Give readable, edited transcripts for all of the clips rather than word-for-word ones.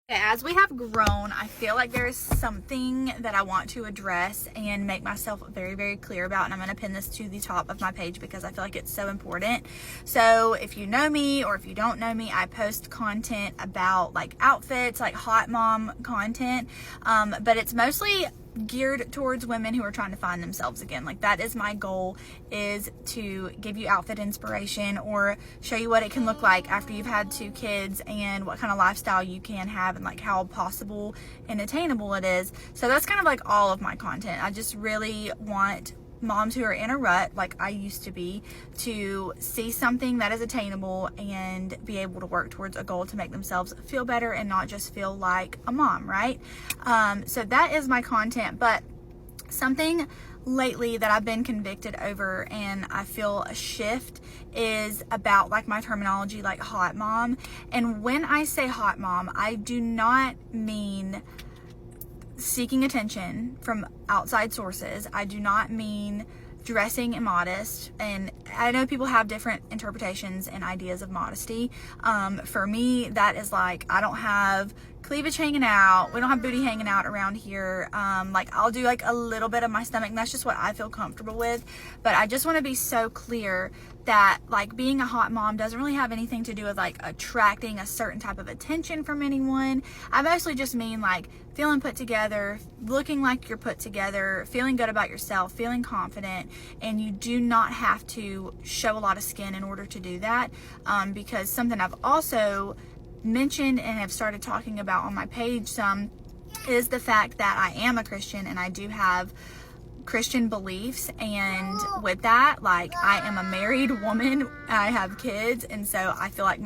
As we have grown, I feel like there is something that I want to address and make myself very, very clear about. And I'm going to pin this to the top of my page because I feel like it's so important. So if you know me or if you don't know me, I post content about like outfits, like hot mom content. But it's mostly geared towards women who are trying to find themselves again. Like that is my goal, is to give you outfit inspiration or show you what it can look like after you've had 2 kids and what kind of lifestyle you can have and like how possible and attainable it is. So that's kind of like all of my content. I just really want moms who are in a rut like I used to be to see something that is attainable and be able to work towards a goal to make themselves feel better and not just feel like a mom, right? So that is my content. But something lately that I've been convicted over and I feel a shift is about like my terminology, like hot mom. And when I say hot mom, I do not mean seeking attention from outside sources. I do not mean dressing immodest, and I know people have different interpretations and ideas of modesty. For me, that is like, I don't have cleavage hanging out, we don't have booty hanging out around here. Like I'll do like a little bit of my stomach, and that's just what I feel comfortable with. But I just want to be so clear that like being a hot mom doesn't really have anything to do with like attracting a certain type of attention from anyone. I mostly just mean like feeling put together, looking like you're put together, feeling good about yourself, feeling confident. And you do not have to show a lot of skin in order to do that, because something I've also mentioned and have started talking about on my page some is the fact that I am a Christian and I do have Christian beliefs, and with that, like, I am a married woman, I have kids, and so I feel like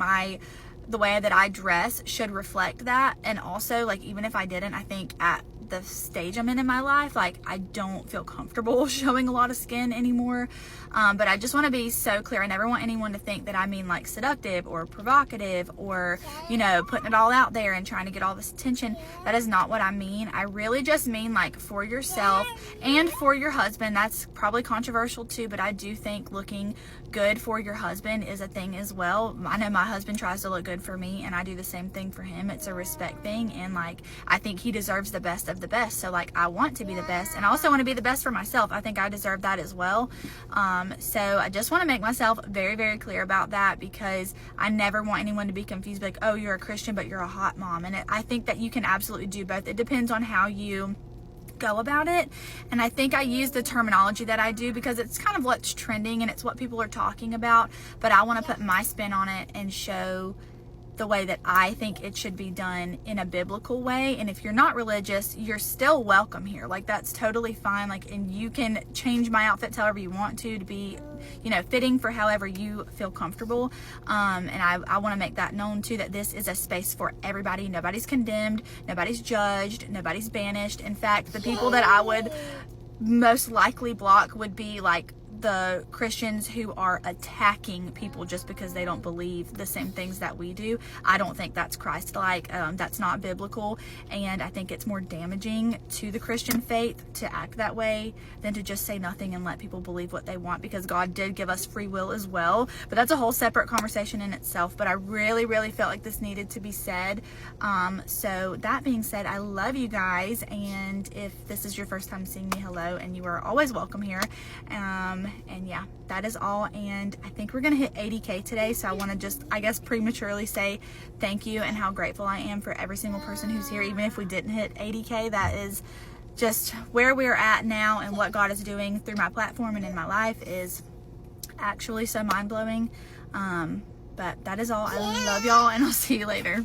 the way that I dress should reflect that. And also, like, even if I didn't, I think at the stage I'm in my life, like, I don't feel comfortable showing a lot of skin anymore. But I just want to be so clear. I never want anyone to think that I mean like seductive or provocative or, you know, putting it all out there and trying to get all this attention. That is not what I mean. I really just mean like for yourself and for your husband. That's probably controversial too, but I do think looking good for your husband is a thing as well. I know my husband tries to look good for me and I do the same thing for him. It's a respect thing, and like I think he deserves the best of the best. So like I want to be the best, and I also want to be the best for myself. I think I deserve that as well. So I just want to make myself very, very clear about that, because I never want anyone to be confused, like, oh, you're a Christian but you're a hot mom. And I think that you can absolutely do both. It depends on how you go about it. And I think I use the terminology that I do because it's kind of what's trending and it's what people are talking about, but I want to put my spin on it and show the way that I think it should be done in a biblical way. And if you're not religious, you're still welcome here. Like that's totally fine. Like, and you can change my outfits however you want to be, you know, fitting for however you feel comfortable. And I want to make that known too, that this is a space for everybody. Nobody's condemned, nobody's judged, nobody's banished. In fact, the people that I would most likely block would be like the Christians who are attacking people just because they don't believe the same things that we do. I don't think that's Christ-like. That's not biblical, and I think it's more damaging to the Christian faith to act that way than to just say nothing and let people believe what they want, because God did give us free will as well. But that's a whole separate conversation in itself. But I really, really felt like this needed to be said. So that being said, I love you guys, and if this is your first time seeing me, hello, and you are always welcome here. And yeah, that is all. And I think we're gonna hit 80K today, so I want to just, I guess, prematurely say thank you and how grateful I am for every single person who's here. Even if we didn't hit 80K, that is just where we're at now, and what God is doing through my platform and in my life is actually so mind-blowing. But that is all. I love y'all, and I'll see you later.